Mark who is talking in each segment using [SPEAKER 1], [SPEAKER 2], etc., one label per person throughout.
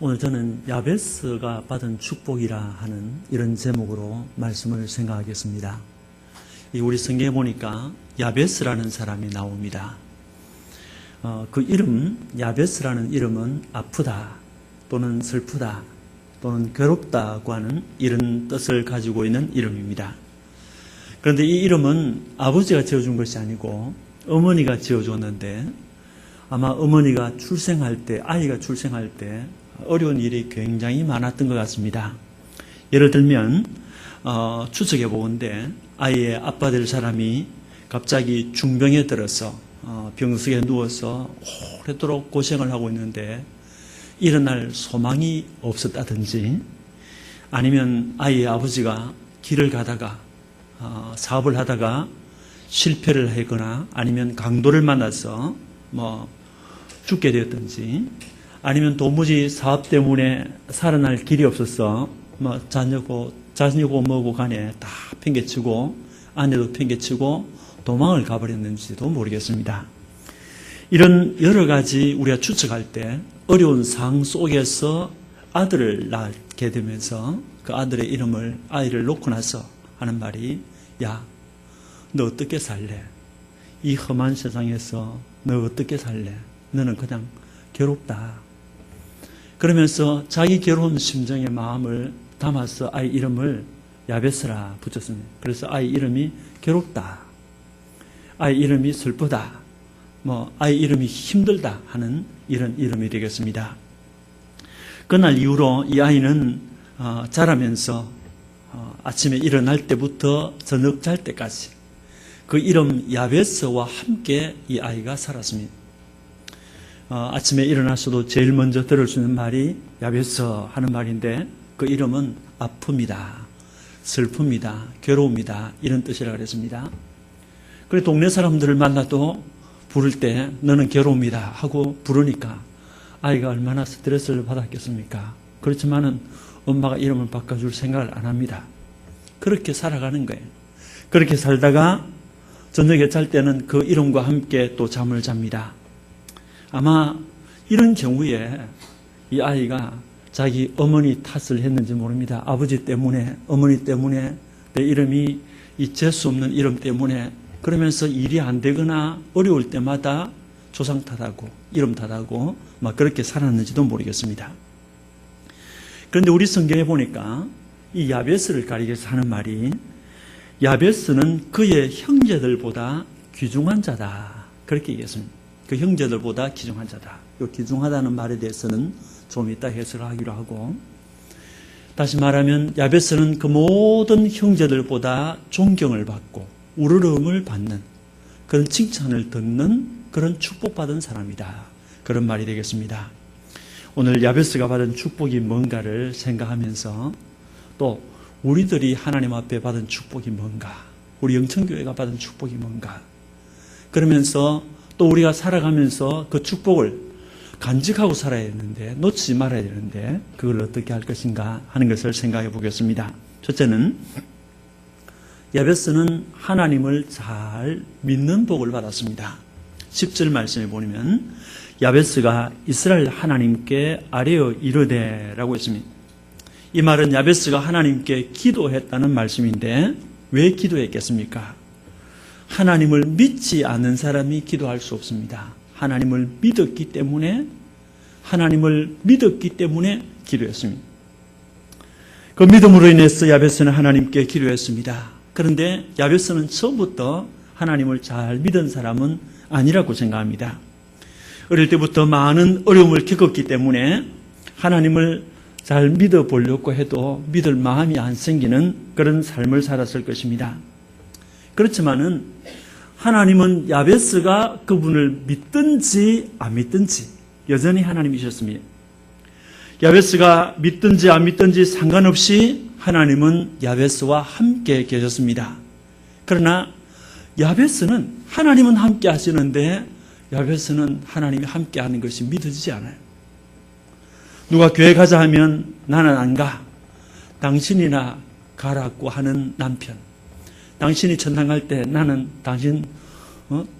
[SPEAKER 1] 오늘 저는 야베스가 받은 축복이라 하는 이런 제목으로 말씀을 생각하겠습니다. 우리 성경에 보니까 야베스라는 사람이 나옵니다. 그 이름, 야베스라는 이름은 아프다 또는 슬프다 또는 괴롭다고 하는 이런 뜻을 가지고 있는 이름입니다. 그런데 이 이름은 아버지가 지어준 것이 아니고 어머니가 지어줬는데 아마 어머니가 출생할 때, 아이가 출생할 때 어려운 일이 굉장히 많았던 것 같습니다. 예를 들면 추측해 보건대 아이의 아빠 될 사람이 갑자기 중병에 들어서 병석에 누워서 오래도록 고생을 하고 있는데 일어날 소망이 없었다든지, 아니면 아이의 아버지가 길을 가다가 사업을 하다가 실패를 하거나 아니면 강도를 만나서 죽게 되었든지, 아니면 도무지 사업 때문에 살아날 길이 없어서 자녀고 뭐고 간에 다 팽개치고 아내도 팽개치고 도망을 가버렸는지도 모르겠습니다. 이런 여러 가지 우리가 추측할 때 어려운 상황 속에서 아들을 낳게 되면서 그 아들의 이름을 아이를 놓고 나서 하는 말이, 야, 너 어떻게 살래? 이 험한 세상에서 너 어떻게 살래? 너는 그냥 괴롭다. 그러면서 자기 괴로운 심정의 마음을 담아서 아이 이름을 야베스라 붙였습니다. 그래서 아이 이름이 괴롭다, 아이 이름이 슬프다, 아이 이름이 힘들다 하는 이런 이름이 되겠습니다. 그날 이후로 이 아이는 자라면서 아침에 일어날 때부터 저녁 잘 때까지 그 이름 야베스와 함께 이 아이가 살았습니다. 아침에 일어나서도 제일 먼저 들을 수 있는 말이 야베스 하는 말인데, 그 이름은 아픔이다, 슬픔이다, 괴로움이다 이런 뜻이라고 그랬습니다. 그래 동네 사람들을 만나도 부를 때 너는 괴로움이다 하고 부르니까 아이가 얼마나 스트레스를 받았겠습니까? 그렇지만은 엄마가 이름을 바꿔줄 생각을 안 합니다. 그렇게 살아가는 거예요. 그렇게 살다가 저녁에 잘 때는 그 이름과 함께 또 잠을 잡니다. 아마 이런 경우에 이 아이가 자기 어머니 탓을 했는지 모릅니다. 아버지 때문에, 어머니 때문에, 내 이름이 이 재수 없는 이름 때문에, 그러면서 일이 안 되거나 어려울 때마다 조상 탓하고 이름 탓하고 막 그렇게 살았는지도 모르겠습니다. 그런데 우리 성경에 보니까 이 야베스를 가리켜 하는 말이, 야베스는 그의 형제들보다 귀중한 자다, 그렇게 얘기했습니다. 그 형제들보다 귀중한 자다. 이 귀중하다는 말에 대해서는 좀 이따 해석을 하기로 하고, 다시 말하면 야베스는 그 모든 형제들보다 존경을 받고 우러름을 받는 그런 칭찬을 듣는 그런 축복받은 사람이다, 그런 말이 되겠습니다. 오늘 야베스가 받은 축복이 뭔가를 생각하면서 또 우리들이 하나님 앞에 받은 축복이 뭔가, 우리 영천교회가 받은 축복이 뭔가, 그러면서 또 우리가 살아가면서 그 축복을 간직하고 살아야 되는데, 놓치지 말아야 되는데 그걸 어떻게 할 것인가 하는 것을 생각해 보겠습니다. 첫째는 야베스는 하나님을 잘 믿는 복을 받았습니다. 10절 말씀에 보면 야베스가 이스라엘 하나님께 아뢰어 이르되 라고 했습니다. 이 말은 야베스가 하나님께 기도했다는 말씀인데 왜 기도했겠습니까? 하나님을 믿지 않는 사람이 기도할 수 없습니다. 하나님을 믿었기 때문에 기도했습니다. 그 믿음으로 인해서 야베스는 하나님께 기도했습니다. 그런데 야베스는 처음부터 하나님을 잘 믿은 사람은 아니라고 생각합니다. 어릴 때부터 많은 어려움을 겪었기 때문에 하나님을 잘 믿어보려고 해도 믿을 마음이 안 생기는 그런 삶을 살았을 것입니다. 그렇지만은 하나님은 야베스가 그분을 믿든지 안 믿든지 여전히 하나님이셨습니다. 야베스가 믿든지 안 믿든지 상관없이 하나님은 야베스와 함께 계셨습니다. 그러나 야베스는 하나님은 함께 하시는데 야베스는 하나님이 함께 하는 것이 믿어지지 않아요. 누가 교회 가자 하면 나는 안 가, 당신이나 가라고 하는 남편, 당신이 천당 갈 때 나는 당신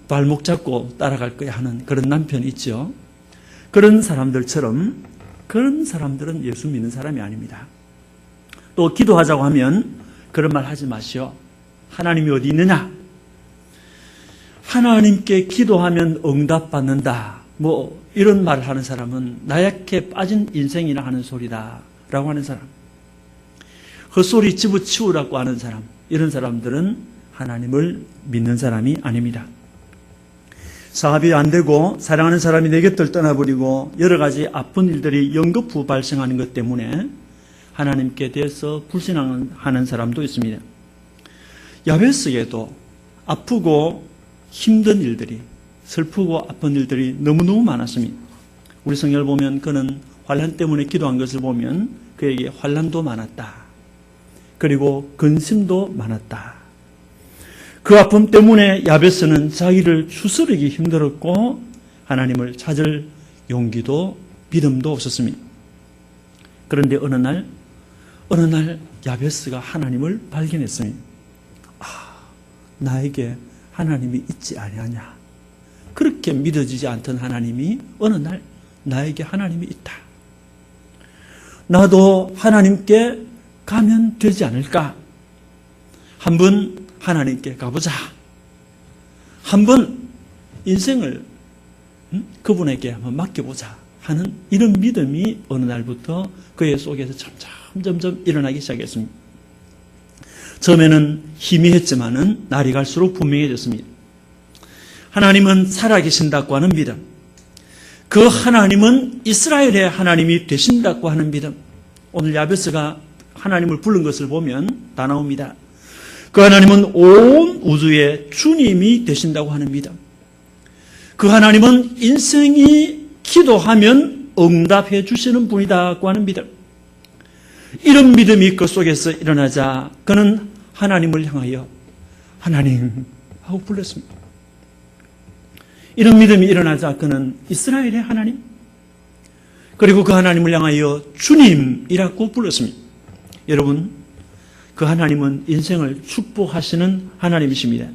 [SPEAKER 1] 발목 잡고 따라갈 거야 하는 그런 남편이 있죠. 그런 사람들처럼 그런 사람들은 예수 믿는 사람이 아닙니다. 또 기도하자고 하면 그런 말 하지 마시오. 하나님이 어디 있느냐? 하나님께 기도하면 응답받는다. 뭐 이런 말을 하는 사람은 나약해 빠진 인생이나 하는 소리다 라고 하는 사람, 헛소리 집어치우라고 하는 사람, 이런 사람들은 하나님을 믿는 사람이 아닙니다. 사업이 안 되고 사랑하는 사람이 내 곁을 떠나버리고 여러 가지 아픈 일들이 연거푸 발생하는 것 때문에 하나님께 대해서 불신하는 사람도 있습니다. 야베스에도 아프고 힘든 일들이, 슬프고 아픈 일들이 너무너무 많았습니다. 우리 성경을 보면 그는 환난 때문에 기도한 것을 보면 그에게 환난도 많았다. 그리고 근심도 많았다. 그 아픔 때문에 야베스는 자기를 추스르기 힘들었고 하나님을 찾을 용기도 믿음도 없었습니다. 그런데 어느 날 야베스가 하나님을 발견했습니다. 나에게 하나님이 있지 아니하냐. 그렇게 믿어지지 않던 하나님이 어느 날 나에게 하나님이 있다. 나도 하나님께 가면 되지 않을까? 한번 하나님께 가보자. 한번 인생을 그분에게 한번 맡겨보자 하는 이런 믿음이 어느 날부터 그의 속에서 점점 일어나기 시작했습니다. 처음에는 희미했지만은 날이 갈수록 분명해졌습니다. 하나님은 살아계신다고 하는 믿음, 그 하나님은 이스라엘의 하나님이 되신다고 하는 믿음. 오늘 야베스가 하나님을 부른 것을 보면 다 나옵니다. 그 하나님은 온 우주의 주님이 되신다고 하는 믿음. 그 하나님은 인생이 기도하면 응답해 주시는 분이다고 하는 믿음. 이런 믿음이 그 속에서 일어나자 그는 하나님을 향하여 하나님 하고 불렀습니다. 이런 믿음이 일어나자 그는 이스라엘의 하나님, 그리고 그 하나님을 향하여 주님이라고 불렀습니다. 여러분, 그 하나님은 인생을 축복하시는 하나님이십니다.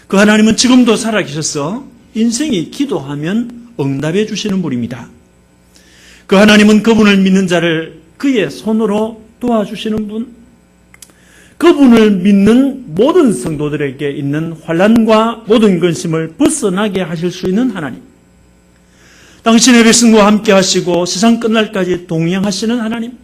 [SPEAKER 1] 그 하나님은 지금도 살아계셔서 인생이 기도하면 응답해 주시는 분입니다. 그 하나님은 그분을 믿는 자를 그의 손으로 도와주시는 분, 그분을 믿는 모든 성도들에게 있는 환난과 모든 근심을 벗어나게 하실 수 있는 하나님, 당신의 백성과 함께 하시고 세상 끝날까지 동행하시는 하나님,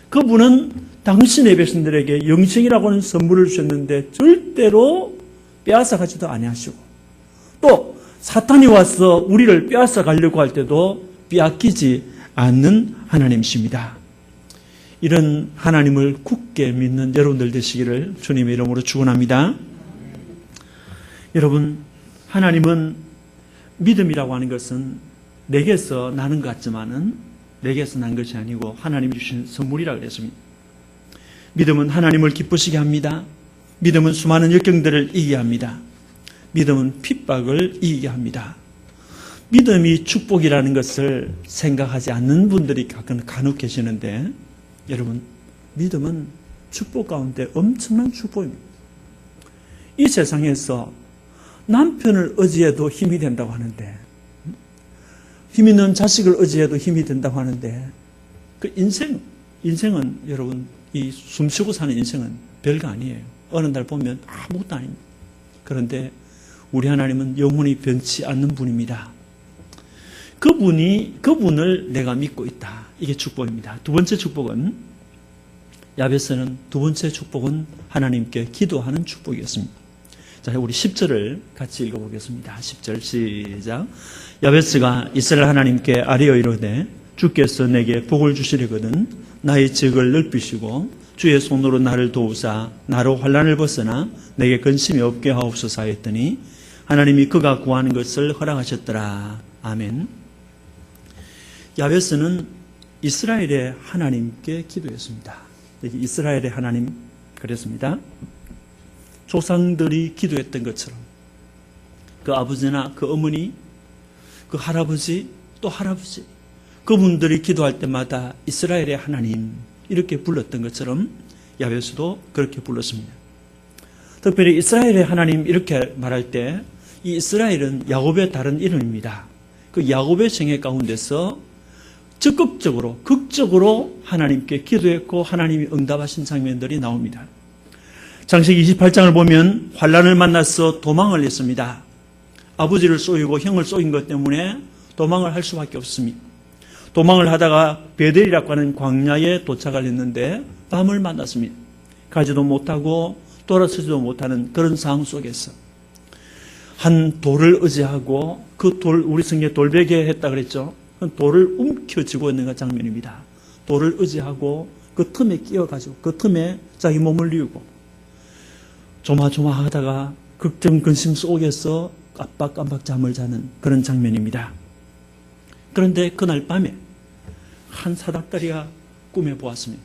[SPEAKER 1] 그분은 당신의 백성들에게 영생이라고 하는 선물을 주셨는데 절대로 빼앗아가지도 아니하시고, 또 사탄이 와서 우리를 빼앗아가려고 할 때도 빼앗기지 않는 하나님이십니다. 이런 하나님을 굳게 믿는 여러분들 되시기를 주님의 이름으로 축원합니다. 여러분, 하나님은 믿음이라고 하는 것은 내게서 나는 것 같지만은 내게서 난 것이 아니고 하나님이 주신 선물이라고 그랬습니다. 믿음은 하나님을 기쁘시게 합니다. 믿음은 수많은 역경들을 이기게 합니다. 믿음은 핍박을 이기게 합니다. 믿음이 축복이라는 것을 생각하지 않는 분들이 간혹 계시는데, 여러분, 믿음은 축복 가운데 엄청난 축복입니다. 이 세상에서 남편을 의지해도 힘이 된다고 하는데, 힘 있는 자식을 의지해도 힘이 된다고 하는데, 그 인생은 여러분, 이 숨쉬고 사는 인생은 별거 아니에요. 어느 날 보면 아무것도 아닙니다. 그런데 우리 하나님은 영원히 변치 않는 분입니다. 그분을 내가 믿고 있다. 이게 축복입니다. 두 번째 축복은, 야베스는 두 번째 축복은 하나님께 기도하는 축복이었습니다. 자, 우리 10절을 같이 읽어보겠습니다. 10절 시작. 야베스가 이스라엘 하나님께 아뢰어 이르되 주께서 내게 복을 주시려거든 나의 지역을 넓히시고 주의 손으로 나를 도우사 나로 환난을 벗어나 내게 근심이 없게 하옵소서 하였더니 하나님이 그가 구하는 것을 허락하셨더라. 아멘. 야베스는 이스라엘의 하나님께 기도했습니다. 여기 이스라엘의 하나님 그랬습니다. 조상들이 기도했던 것처럼 그 아버지나 그 어머니, 그 할아버지, 또 할아버지, 그분들이 기도할 때마다 이스라엘의 하나님 이렇게 불렀던 것처럼 야베스도 그렇게 불렀습니다. 특별히 이스라엘의 하나님 이렇게 말할 때 이 이스라엘은 야곱의 다른 이름입니다. 그 야곱의 생애 가운데서 적극적으로, 극적으로 하나님께 기도했고 하나님이 응답하신 장면들이 나옵니다. 창세기 28장을 보면 환란을 만나서 도망을 했습니다. 아버지를 쏘이고 형을 쏘인 것 때문에 도망을 할 수밖에 없습니다. 도망을 하다가 베델이라고 하는 광야에 도착을 했는데 밤을 만났습니다. 가지도 못하고 돌아서지도 못하는 그런 상황 속에서 한 돌을 의지하고 그 돌, 우리 성경에 돌베개 했다 그랬죠. 그 돌을 움켜쥐고 있는 그 장면입니다. 돌을 의지하고 그 틈에 끼어가지고 그 틈에 자기 몸을 뉘우고 조마조마하다가 걱정근심 속에서 깜빡깜빡 잠을 자는 그런 장면입니다. 그런데 그날 밤에 한 사닥다리가 꿈에 보았습니다.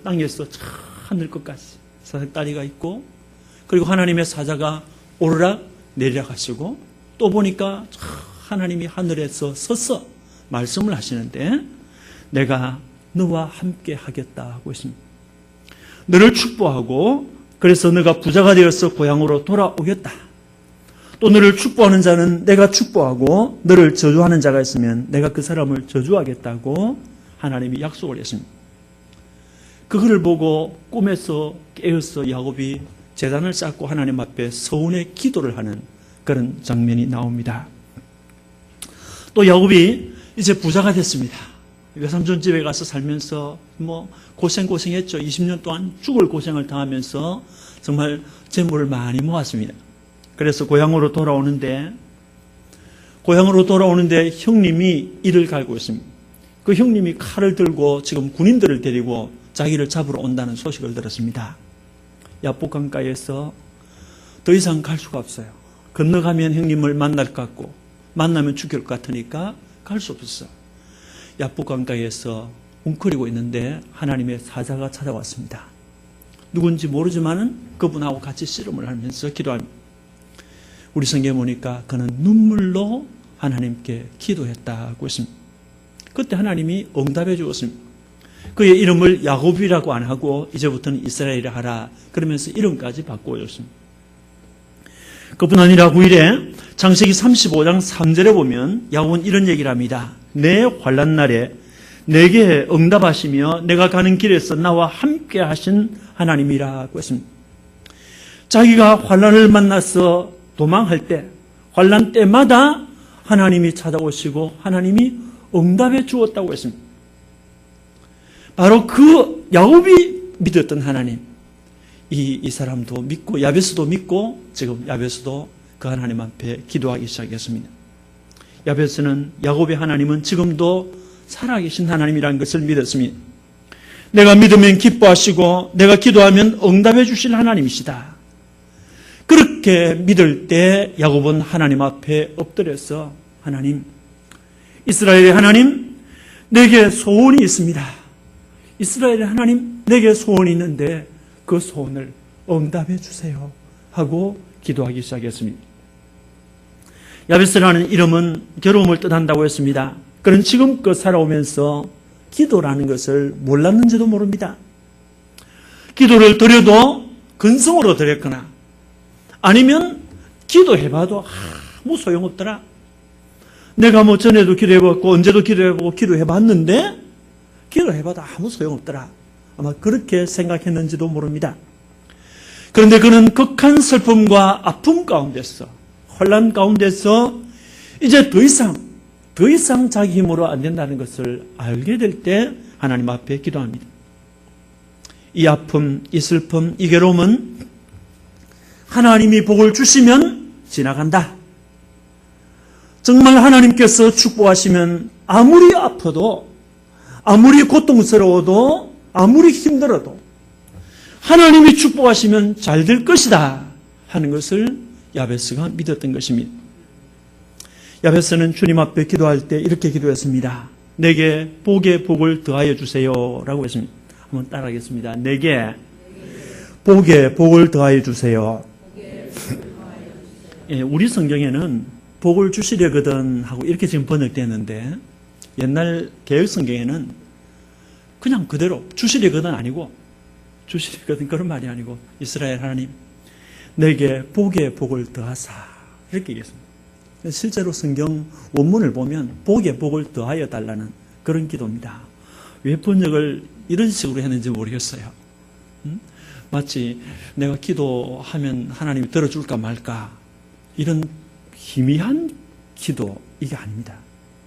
[SPEAKER 1] 땅에서 저 하늘 끝까지 사닥다리가 있고, 그리고 하나님의 사자가 오르락 내리락 하시고, 또 보니까 하나님이 하늘에서 서서 말씀을 하시는데, 내가 너와 함께 하겠다 하고 있습니다. 너를 축복하고, 그래서 너가 부자가 되어서 고향으로 돌아오겠다. 또 너를 축복하는 자는 내가 축복하고, 너를 저주하는 자가 있으면 내가 그 사람을 저주하겠다고 하나님이 약속을 했습니다. 그거를 보고 꿈에서 깨어서 야곱이 제단을 쌓고 하나님 앞에 서운의 기도를 하는 그런 장면이 나옵니다. 또 야곱이 이제 부자가 됐습니다. 외삼촌 집에 가서 살면서 고생했죠. 20년 동안 죽을 고생을 당하면서 정말 재물을 많이 모았습니다. 그래서 고향으로 돌아오는데 형님이 이를 갈고 있습니다. 그 형님이 칼을 들고 지금 군인들을 데리고 자기를 잡으러 온다는 소식을 들었습니다. 야복강가에서 더 이상 갈 수가 없어요. 건너가면 형님을 만날 것 같고 만나면 죽일 것 같으니까 갈 수 없었어요. 야복강가에서 웅크리고 있는데 하나님의 사자가 찾아왔습니다. 누군지 모르지만은 그분하고 같이 씨름을 하면서 기도합니다. 우리 성경에 보니까 그는 눈물로 하나님께 기도했다고 했습니다. 그때 하나님이 응답해 주었습니다. 그의 이름을 야곱이라고 안 하고 이제부터는 이스라엘이라 하라 그러면서 이름까지 바꿔줬습니다. 그뿐 아니라 9일에 창세기 35장 3절에 보면 야곱은 이런 얘기를 합니다. 내 환난 날에 내게 응답하시며 내가 가는 길에서 나와 함께 하신 하나님이라고 했습니다. 자기가 환난을 만나서 도망할 때, 환난 때마다 하나님이 찾아오시고 하나님이 응답해 주었다고 했습니다. 바로 그 야곱이 믿었던 하나님, 이 사람도 믿고 야베스도 믿고 지금 야베스도 그 하나님 앞에 기도하기 시작했습니다. 야베스는 야곱의 하나님은 지금도 살아계신 하나님이라는 것을 믿었습니다. 내가 믿으면 기뻐하시고 내가 기도하면 응답해 주실 하나님이시다. 그렇게 믿을 때 야곱은 하나님 앞에 엎드려서 하나님, 이스라엘의 하나님, 내게 소원이 있습니다. 이스라엘의 하나님, 내게 소원이 있는데 그 소원을 응답해 주세요 하고 기도하기 시작했습니다. 야베스라는 이름은 괴로움을 뜻한다고 했습니다. 그는 지금껏 살아오면서 기도라는 것을 몰랐는지도 모릅니다. 기도를 드려도 근성으로 드렸거나 아니면 기도해봐도 아무 소용없더라. 내가 전에도 기도해봤고 언제도 기도해보고 기도해봤는데 기도해봐도 아무 소용없더라. 아마 그렇게 생각했는지도 모릅니다. 그런데 그는 극한 슬픔과 아픔 가운데서, 혼란 가운데서 이제 더 이상 자기 힘으로 안 된다는 것을 알게 될 때 하나님 앞에 기도합니다. 이 아픔, 이 슬픔, 이 괴로움은 하나님이 복을 주시면 지나간다. 정말 하나님께서 축복하시면 아무리 아파도, 아무리 고통스러워도, 아무리 힘들어도 하나님이 축복하시면 잘 될 것이다 하는 것을 야베스가 믿었던 것입니다. 야베스는 주님 앞에 기도할 때 이렇게 기도했습니다. 내게 복에 복을 더하여 주세요 라고 했습니다. 한번 따라하겠습니다. 내게 복에 복을 더하여 주세요. 예, 우리 성경에는 복을 주시려거든 하고 이렇게 지금 번역되었는데 옛날 개혁 성경에는 그냥 그대로 주시려거든 아니고 주시려거든 그런 말이 아니고 이스라엘 하나님 내게 복에 복을 더하사 이렇게 얘기했습니다. 실제로 성경 원문을 보면 복에 복을 더하여 달라는 그런 기도입니다. 왜 번역을 이런 식으로 했는지 모르겠어요. 마치 내가 기도하면 하나님이 들어줄까 말까 이런 희미한 기도, 이게 아닙니다.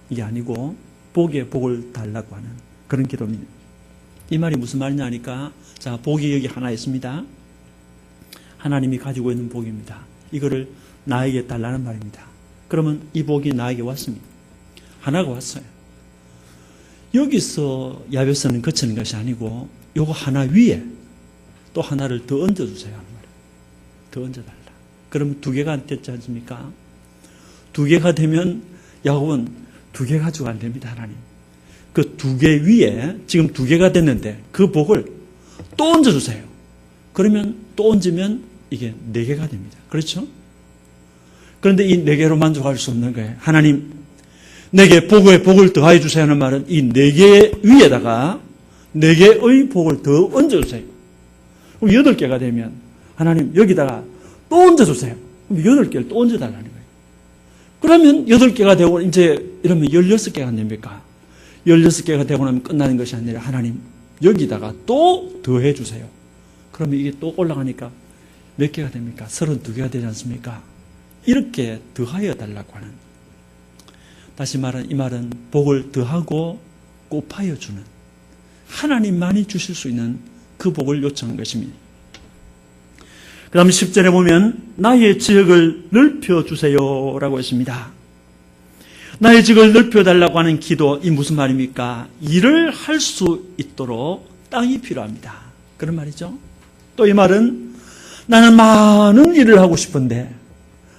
[SPEAKER 1] 이게 아니고 복에 복을 달라고 하는 그런 기도입니다. 이 말이 무슨 말이냐 하니까, 자, 복이 여기 하나 있습니다. 하나님이 가지고 있는 복입니다. 이거를 나에게 달라는 말입니다. 그러면 이 복이 나에게 왔습니다. 하나가 왔어요. 여기서 야베스는 그치는 것이 아니고 요거 하나 위에 또 하나를 더 얹어주세요 하는 말이에요. 더 얹어달라. 그럼 두 개가 됐지 않습니까? 두 개가 되면 야곱은 두 개 가지고 안 됩니다. 하나님. 그 두 개 위에 지금 두 개가 됐는데 그 복을 또 얹어주세요. 그러면 또 얹으면 이게 네 개가 됩니다. 그렇죠? 그런데 이 네 개로 만족할 수 없는 거예요. 하나님, 내게 복에 복을 더하여 주세요 하는 말은 이 네 개 위에다가 네 개의 복을 더 얹어주세요. 그럼 8개가 되면 하나님 여기다가 또 얹어주세요. 그럼 8개를 또 얹어달라는 거예요. 그러면 8개가 되고 이제 이러면 16개가 됩니까? 16개가 되고 나면 끝나는 것이 아니라 하나님 여기다가 또 더해 주세요. 그러면 이게 또 올라가니까 몇 개가 됩니까? 32개가 되지 않습니까? 이렇게 더하여 달라고 하는, 다시 말하면 이 말은 복을 더하고 곱하여 주는, 하나님만이 주실 수 있는 그 복을 요청한 것입니다. 그 다음에 10절에 보면 나의 지역을 넓혀주세요 라고 했습니다. 나의 지역을 넓혀달라고 하는 기도, 이 무슨 말입니까? 일을 할 수 있도록 땅이 필요합니다. 그런 말이죠. 또 이 말은 나는 많은 일을 하고 싶은데,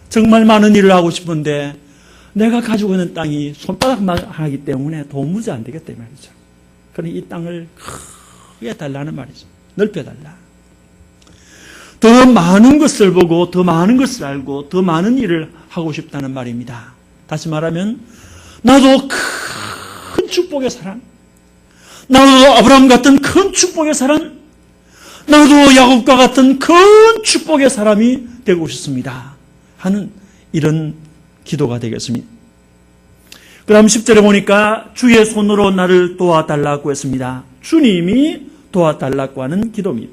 [SPEAKER 1] 정말 많은 일을 하고 싶은데 내가 가지고 있는 땅이 손바닥만 하기 때문에 도무지 안 되겠다 이 말이죠. 그러니 이 땅을 크게 달라는 말이죠. 넓혀달라. 더 많은 것을 보고 더 많은 것을 알고 더 많은 일을 하고 싶다는 말입니다. 다시 말하면 나도 큰 축복의 사람, 나도 아브라함 같은 큰 축복의 사람, 나도 야곱과 같은 큰 축복의 사람이 되고 싶습니다 하는 이런 기도가 되겠습니다. 그 다음 10절에 보니까 주의 손으로 나를 도와달라고 했습니다. 주님이 도와달라고 하는 기도입니다.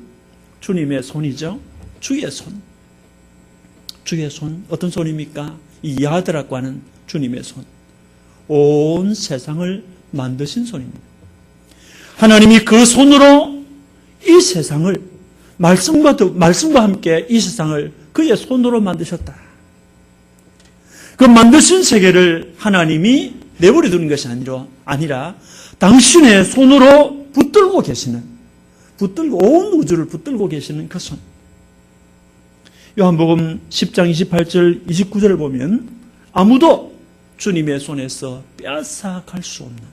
[SPEAKER 1] 주님의 손이죠. 주의 손. 주의 손. 어떤 손입니까? 이 야드라고 하는 주님의 손. 온 세상을 만드신 손입니다. 하나님이 그 손으로 이 세상을 말씀과 함께 이 세상을 그의 손으로 만드셨다. 그 만드신 세계를 하나님이 내버려 두는 것이 아니라 당신의 손으로 붙들고 계시는, 온 우주를 붙들고 계시는 그 손. 요한복음 10장 28절 29절을 보면 아무도 주님의 손에서 빼앗아갈 수 없는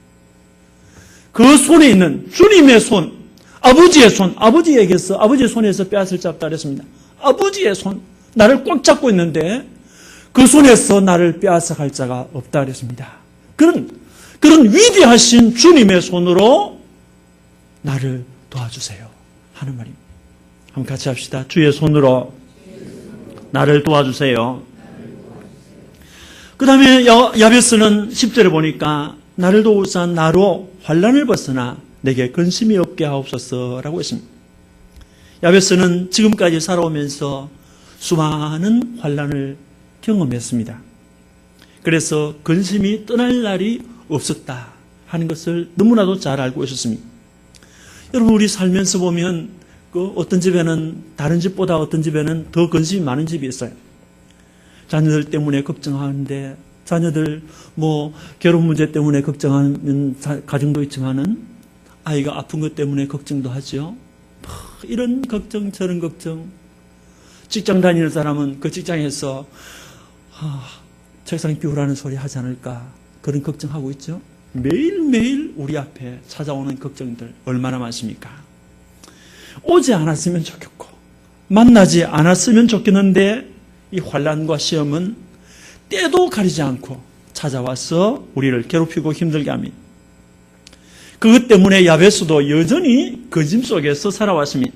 [SPEAKER 1] 그 손에 있는 주님의 손, 아버지의 손, 아버지의 손에서 빼앗을 자 없다 그랬습니다. 아버지의 손, 나를 꽉 잡고 있는데 그 손에서 나를 빼앗아갈 자가 없다 그랬습니다. 그런 위대하신 주님의 손으로 나를 도와주세요 하는 말입니다. 한번 같이 합시다. 주의 손으로 나를 도와주세요. 그 다음에 야베스는 10절에 보니까 나를 도우사 나로 환난을 벗어나 내게 근심이 없게 하옵소서라고 했습니다. 야베스는 지금까지 살아오면서 수많은 환난을 경험했습니다. 그래서 근심이 떠날 날이 없었다 하는 것을 너무나도 잘 알고 있었습니다. 여러분, 우리 살면서 보면 어떤 집에는 다른 집보다 어떤 집에는 더 근심이 많은 집이 있어요. 자녀들 때문에 걱정하는데, 자녀들 결혼 문제 때문에 걱정하는 가정도 있지만은 아이가 아픈 것 때문에 걱정도 하죠. 이런 걱정 저런 걱정. 직장 다니는 사람은 그 직장에서 책상 비우라는 소리 하지 않을까 그런 걱정하고 있죠. 매일매일 우리 앞에 찾아오는 걱정들 얼마나 많습니까? 오지 않았으면 좋겠고 만나지 않았으면 좋겠는데 이 환난과 시험은 때도 가리지 않고 찾아와서 우리를 괴롭히고 힘들게 합니다. 그것 때문에 야베스도 여전히 그 짐 속에서 살아왔습니다.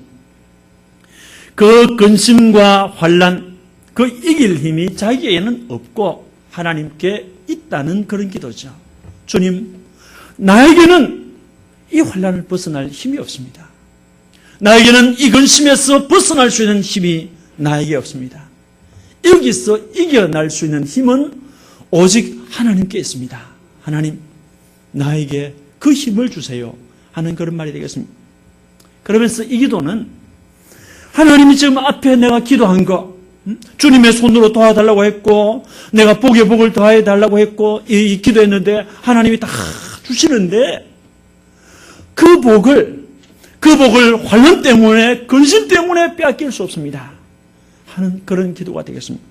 [SPEAKER 1] 그 근심과 환난, 그 이길 힘이 자기에게는 없고 하나님께 있다는 그런 기도죠. 주님, 나에게는 이 환난을 벗어날 힘이 없습니다. 나에게는 이 근심에서 벗어날 수 있는 힘이 나에게 없습니다. 여기서 이겨낼 수 있는 힘은 오직 하나님께 있습니다. 하나님, 나에게 그 힘을 주세요 하는 그런 말이 되겠습니다. 그러면서 이 기도는 하나님이 지금 앞에 내가 기도한 거, 주님의 손으로 도와달라고 했고 내가 복에 복을 더해달라고 했고 이 기도했는데 하나님이 다 주시는데 그 복을 환난 때문에 근심 때문에 빼앗길 수 없습니다 하는 그런 기도가 되겠습니다.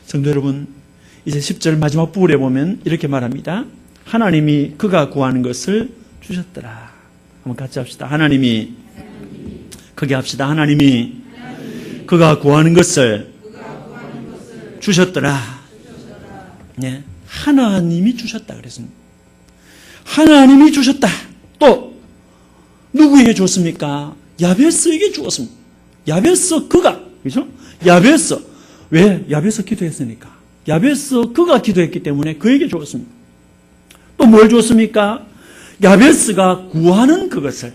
[SPEAKER 1] 성도 여러분, 이제 10절 마지막 부분에 보면 이렇게 말합니다. 하나님이 그가 구하는 것을 주셨더라. 한번 같이 합시다. 하나님이 크게 합시다. 하나님이 그가 구하는 것을 주셨더라. 네, 하나님이 주셨다 그랬습니다. 하나님이 주셨다. 또 누구에게 줬습니까? 야베스에게 주었습니다. 야베스 그가, 그죠? 야베스, 왜? 야베스 기도했으니까. 야베스 그가 기도했기 때문에 그에게 주었습니다. 또 뭘 주었습니까? 야베스가 구하는 그것을,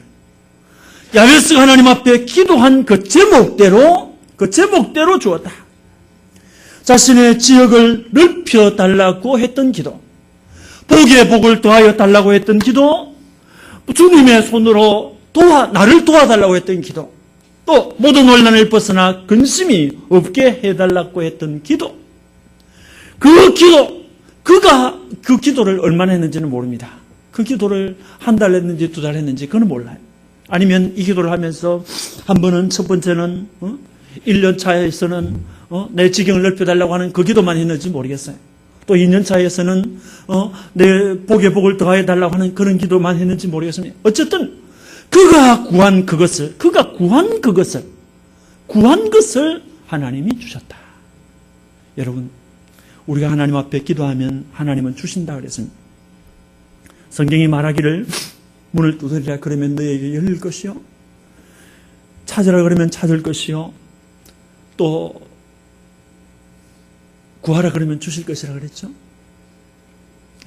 [SPEAKER 1] 야베스가 하나님 앞에 기도한 그 제목대로 주었다. 자신의 지역을 넓혀달라고 했던 기도, 복에 복을 더하여 달라고 했던 기도, 주님의 손으로 나를 도와달라고 했던 기도, 또 모든 혼란을 벗어나 근심이 없게 해달라고 했던 기도, 그가 그 기도를 얼마나 했는지는 모릅니다. 그 기도를 한 달 했는지 2달 했는지 그건 몰라요. 아니면 이 기도를 하면서 한 번은 첫 번째는 1년 차에서는 내 지경을 넓혀달라고 하는 그 기도만 했는지 모르겠어요. 또 2년 차에서는 내 복에 복을 더해달라고 하는 그런 기도만 했는지 모르겠습니다. 어쨌든 그가 구한 그것을 하나님이 주셨다. 여러분, 우리가 하나님 앞에 기도하면 하나님은 주신다 그랬습니다. 성경이 말하기를 문을 두드리라 그러면 너에게 열릴 것이요, 찾으라 그러면 찾을 것이요, 또 구하라 그러면 주실 것이라 그랬죠.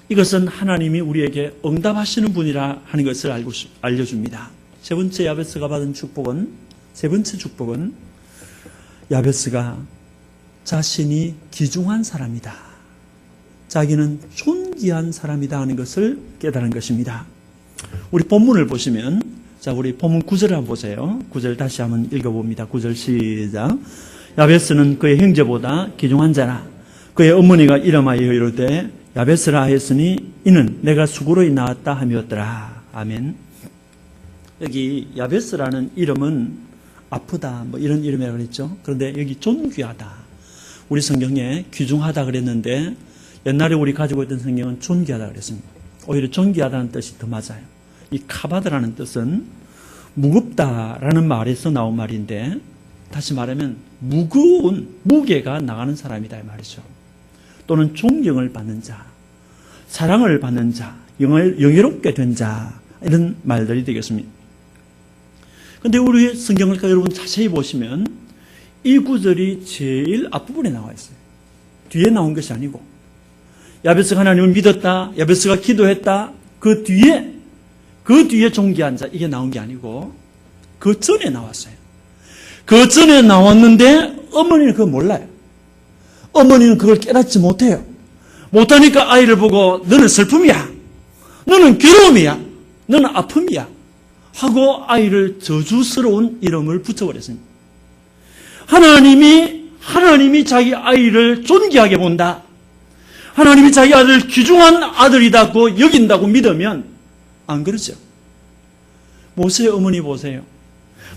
[SPEAKER 1] 이것은 하나님이 우리에게 응답하시는 분이라 하는 것을 알려줍니다. 세 번째 축복은 야베스가 자신이 귀중한 사람이다, 자기는 존귀한 사람이다 하는 것을 깨달은 것입니다. 우리 본문을 보시면, 자, 우리 본문 9절을 한번 보세요. 9절 다시 한번 읽어봅니다. 9절 시작. 야베스는 그의 형제보다 귀중한 자라. 그의 어머니가 이름하여 이르되 야베스라 하였으니 이는 내가 수고로이 낳았다 함이었더라. 아멘. 여기 야베스라는 이름은 아프다 뭐 이런 이름이라고 그랬죠. 그런데 여기 존귀하다, 우리 성경에 귀중하다 그랬는데 옛날에 우리 가지고 있던 성경은 존귀하다 그랬습니다. 오히려 존귀하다는 뜻이 더 맞아요. 이 카바드라는 뜻은 무겁다라는 말에서 나온 말인데, 다시 말하면 무거운 무게가 나가는 사람이다 이 말이죠. 또는 존경을 받는 자, 사랑을 받는 자, 영예롭게 된 자, 이런 말들이 되겠습니다. 그런데 우리 성경을 여러분 자세히 보시면 이 구절이 제일 앞부분에 나와 있어요. 뒤에 나온 것이 아니고, 야베스가 하나님을 믿었다, 야베스가 기도했다, 그 뒤에 존귀한 자, 이게 나온 게 아니고 그 전에 나왔어요. 그 전에 나왔는데 어머니는 그걸 몰라요. 어머니는 그걸 깨닫지 못해요. 못하니까 아이를 보고 너는 슬픔이야, 너는 괴로움이야, 너는 아픔이야 하고 아이를 저주스러운 이름을 붙여버렸습니다. 하나님이 자기 아이를 존귀하게 본다, 하나님이 자기 아들을 귀중한 아들이라고 여긴다고 믿으면 안 그러죠. 모세의 어머니 보세요.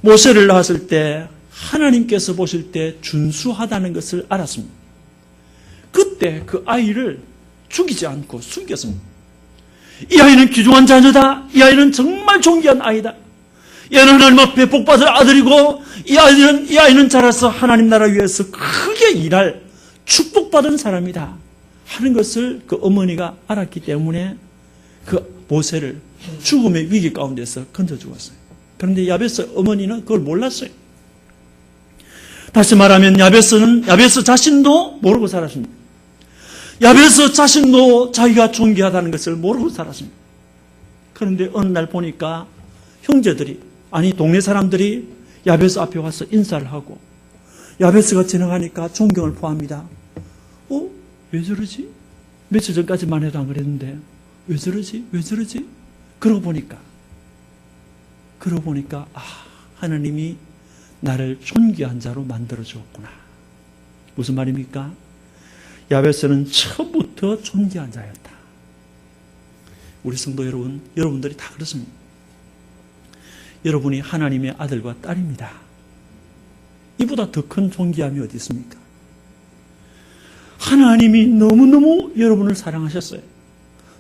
[SPEAKER 1] 모세를 낳았을 때 하나님께서 보실 때 준수하다는 것을 알았습니다. 그때 그 아이를 죽이지 않고 숨겼습니다. 이 아이는 귀중한 자녀다, 이 아이는 정말 존귀한 아이다, 이 아이는 하나님 앞에 복받을 아들이고 이 아이는 자라서 하나님 나라 위해서 크게 일할 축복받은 사람이다 하는 것을 그 어머니가 알았기 때문에 그 모세를 죽음의 위기 가운데서 건져 죽었어요. 그런데 야베스 어머니는 그걸 몰랐어요. 다시 말하면 야베스 자신도 모르고 살았습니다. 야베스 자신도 자기가 존귀하다는 것을 모르고 살았습니다. 그런데 어느 날 보니까 형제들이, 아니 동네 사람들이 야베스 앞에 와서 인사를 하고 야베스가 지나가니까 존경을 포함합니다. 왜 저러지? 며칠 전까지만 해도 안 그랬는데 왜 저러지? 왜 저러지? 그러고 보니까 하나님이 나를 존귀한 자로 만들어 주었구나. 무슨 말입니까? 야베스는 처음부터 존귀한 자였다. 우리 성도 여러분, 여러분들이 다 그렇습니다. 여러분이 하나님의 아들과 딸입니다. 이보다 더 큰 존귀함이 어디 있습니까? 하나님이 너무너무 여러분을 사랑하셨어요.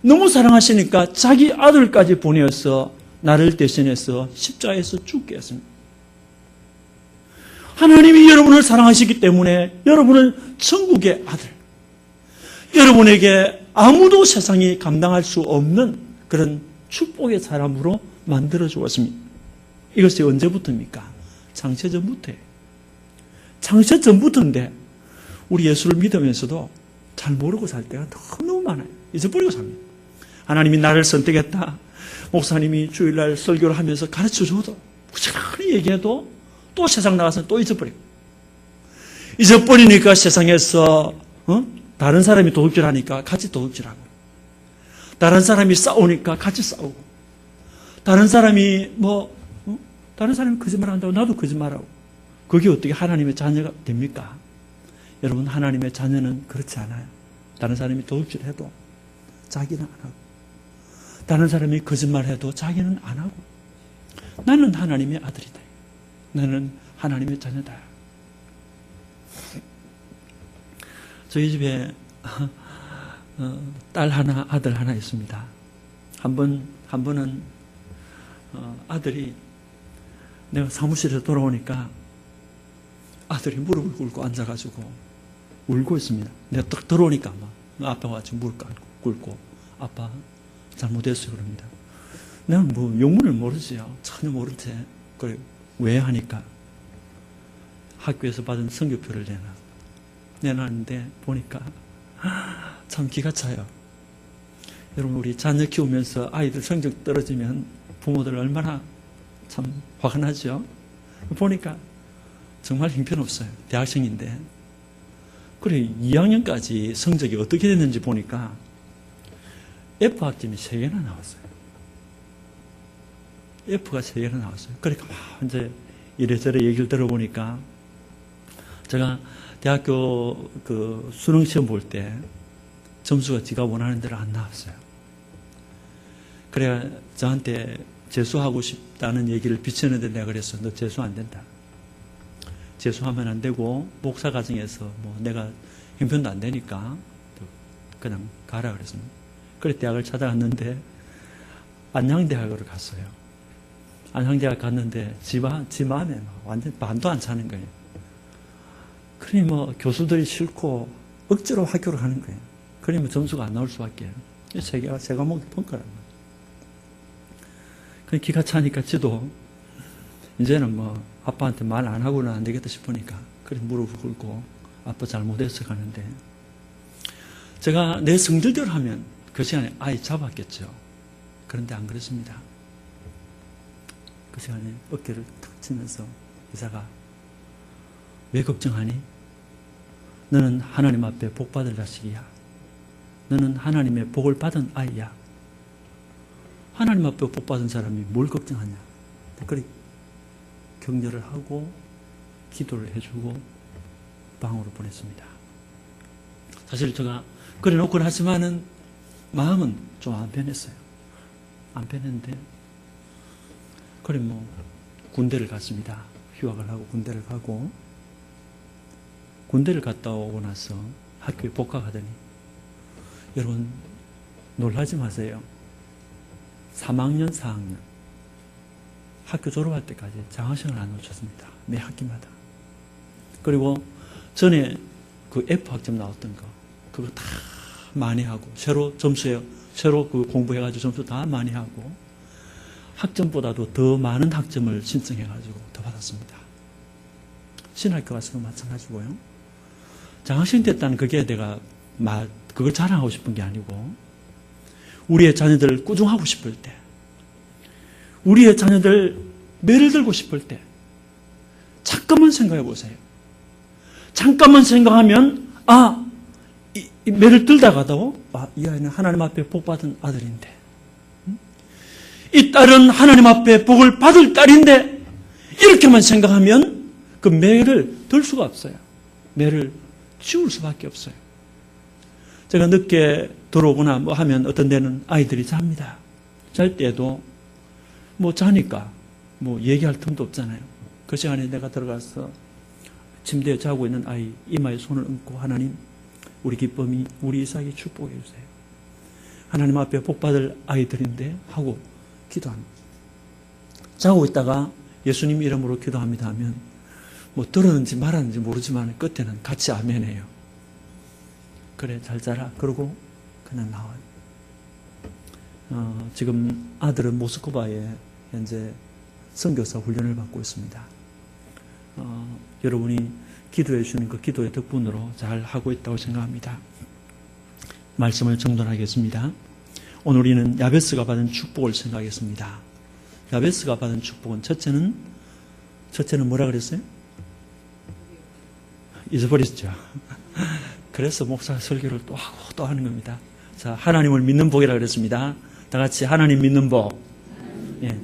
[SPEAKER 1] 너무 사랑하시니까 자기 아들까지 보내어서 나를 대신해서 십자가에서 죽게 했습니다. 하나님이 여러분을 사랑하시기 때문에 여러분을 천국의 아들, 여러분에게 아무도 세상이 감당할 수 없는 그런 축복의 사람으로 만들어 주었습니다. 이것이 언제부터입니까? 창세전부터예요. 창세전부터인데 우리 예수를 믿으면서도 잘 모르고 살 때가 너무 많아요. 잊어버리고 삽니다. 하나님이 나를 선택했다. 목사님이 주일날 설교를 하면서 가르쳐줘도 부지런히 얘기해도 또 세상 나가서 또 잊어버리고, 잊어버리니까 세상에서 다른 사람이 도둑질하니까 같이 도둑질하고, 다른 사람이 싸우니까 같이 싸우고, 다른 사람이 거짓말한다고 나도 거짓말하고. 그게 어떻게 하나님의 자녀가 됩니까? 여러분, 하나님의 자녀는 그렇지 않아요. 다른 사람이 도둑질해도 자기는 안 하고, 다른 사람이 거짓말해도 자기는 안 하고, 나는 하나님의 아들이다. 나는 하나님의 자녀다. 저희 집에 딸 하나, 아들 하나 있습니다. 한 번은 아들이 내가 사무실에서 돌아오니까 아들이 무릎을 꿇고 앉아가지고 울고 있습니다. 내가 딱 들어오니까 아빠가 같이 무릎 꿇고 아빠 잘못했어요 그럽니다. 내가 영문을 모르지요. 전혀 모른 채. 그래, 왜 하니까 학교에서 받은 성적표를 내놨는데 보니까 참 기가 차요. 여러분, 우리 자녀 키우면서 아이들 성적 떨어지면 부모들 얼마나 참 화가 나죠. 보니까 정말 형편없어요. 대학생인데. 그래, 2학년까지 성적이 어떻게 됐는지 보니까 F 학점이 3개나 나왔어요. F가 3개나 나왔어요. 그러니까 이제 이래저래 얘기를 들어보니까 제가 대학교 그 수능 시험 볼 때 점수가 지가 원하는 대로 안 나왔어요. 그래야 저한테 재수하고 싶다는 얘기를 비쳤는데 내가 그랬어. 너 재수 안 된다. 재수하면 안 되고 목사 과정에서 내가 형편도 안 되니까 그냥 가라 그랬습니다. 그래 대학을 찾아갔는데 안양대학으로 갔어요. 안양대학 갔는데 지 마음에 완전 반도 안 차는 거예요. 그러니 교수들이 싫고 억지로 학교를 가는 거예요. 그러면 점수가 안 나올 수밖에. 세 과목이 평가란 말이에요. 그 기가 차니까 지도 이제는 아빠한테 말 안 하고는 안 되겠다 싶으니까 그래 무릎을 꿇고 아빠 잘못해서 가는데 제가 내 성질대로 하면 그 시간에 아이 잡았겠죠. 그런데 안 그랬습니다. 그 시간에 어깨를 탁 치면서 의사가 왜 걱정하니? 너는 하나님 앞에 복 받을 자식이야. 너는 하나님의 복을 받은 아이야. 하나님 앞에 복 받은 사람이 뭘 걱정하냐. 그래 격려를 하고 기도를 해주고 방으로 보냈습니다. 사실 제가 그래 놓고 하지만은 마음은 좀 안 편했어요. 안 편했는데 그래 군대를 갔습니다. 휴학을 하고 군대를 가고 군대를 갔다 오고 나서 학교에 복학하더니 여러분 놀라지 마세요. 3학년, 4학년 학교 졸업할 때까지 장학생을 안 놓쳤습니다. 매 학기마다. 그리고 전에 그 F 학점 나왔던 거 그거 다 많이 하고 새로 그 공부해가지고 점수 다 많이 하고 학점보다도 더 많은 학점을 신청해가지고 더 받았습니다. 신학교 가서도 마찬가지고요. 장학생 됐다는 그게 내가 그걸 자랑하고 싶은 게 아니고, 우리의 자녀들 꾸중하고 싶을 때, 우리의 자녀들 매를 들고 싶을 때, 잠깐만 생각해 보세요. 잠깐만 생각하면, 이 매를 들다가도, 이 아이는 하나님 앞에 복받은 아들인데, 이 딸은 하나님 앞에 복을 받을 딸인데, 이렇게만 생각하면 그 매를 들 수가 없어요. 매를 치울 수밖에 없어요. 제가 늦게 들어오거나 뭐 하면 어떤 데는 아이들이 잡니다. 잘 때도 뭐 자니까 뭐 얘기할 틈도 없잖아요. 그 시간에 내가 들어가서 침대에 자고 있는 아이 이마에 손을 얹고, 하나님, 우리 기쁨이 우리 이삭이 축복해 주세요. 하나님 앞에 복받을 아이들인데 하고 기도합니다. 자고 있다가 예수님 이름으로 기도합니다 하면 뭐 들었는지 말았는지 모르지만 끝에는 같이 아멘해요. 그래, 잘 자라. 그러고 그냥 나와요. 지금 아들은 모스크바에 현재 선교사 훈련을 받고 있습니다. 여러분이 기도해 주시는 그 기도의 덕분으로 잘 하고 있다고 생각합니다. 말씀을 정돈하겠습니다. 오늘 우리는 야베스가 받은 축복을 생각하겠습니다. 야베스가 받은 축복은 첫째는 뭐라 그랬어요? 잊어버렸죠. 그래서 목사 설교를 또 하고 또 하는 겁니다. 자, 하나님을 믿는 복이라 그랬습니다. 다 같이 하나님 믿는 복. 예.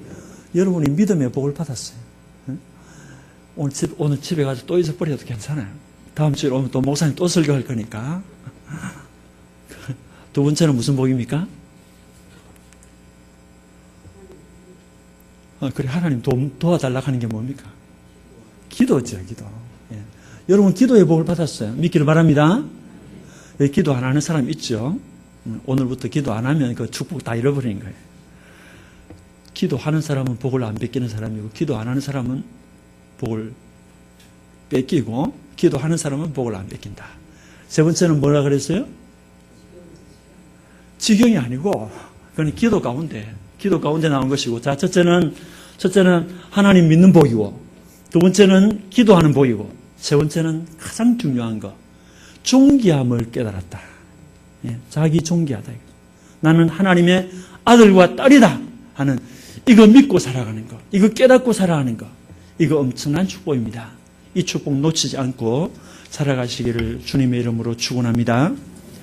[SPEAKER 1] 여러분이 믿음의 복을 받았어요. 오늘 집에 가서 또 잊어버려도 괜찮아요. 다음 주에 오면 또 목사님 또 설교할 거니까. 두 번째는 무슨 복입니까? 그래, 하나님 도와달라고 하는 게 뭡니까? 기도죠, 기도. 예. 여러분, 기도의 복을 받았어요. 믿기를 바랍니다. 왜 기도 안 하는 사람 있죠? 오늘부터 기도 안 하면 그 축복 다 잃어버리는 거예요. 기도하는 사람은 복을 안 뺏기는 사람이고, 기도 안 하는 사람은 복을 뺏기고, 기도하는 사람은 복을 안 뺏긴다. 세 번째는 뭐라 그랬어요? 지경이 아니고, 그건 기도 가운데 나온 것이고, 자, 첫째는 하나님 믿는 복이고, 두 번째는 기도하는 복이고, 세 번째는 가장 중요한 거, 존귀함을 깨달았다. 예, 자기 존귀하다. 나는 하나님의 아들과 딸이다 하는, 이거 믿고 살아가는 거, 이거 깨닫고 살아가는 거, 이거 엄청난 축복입니다. 이 축복 놓치지 않고 살아가시기를 주님의 이름으로 축원합니다.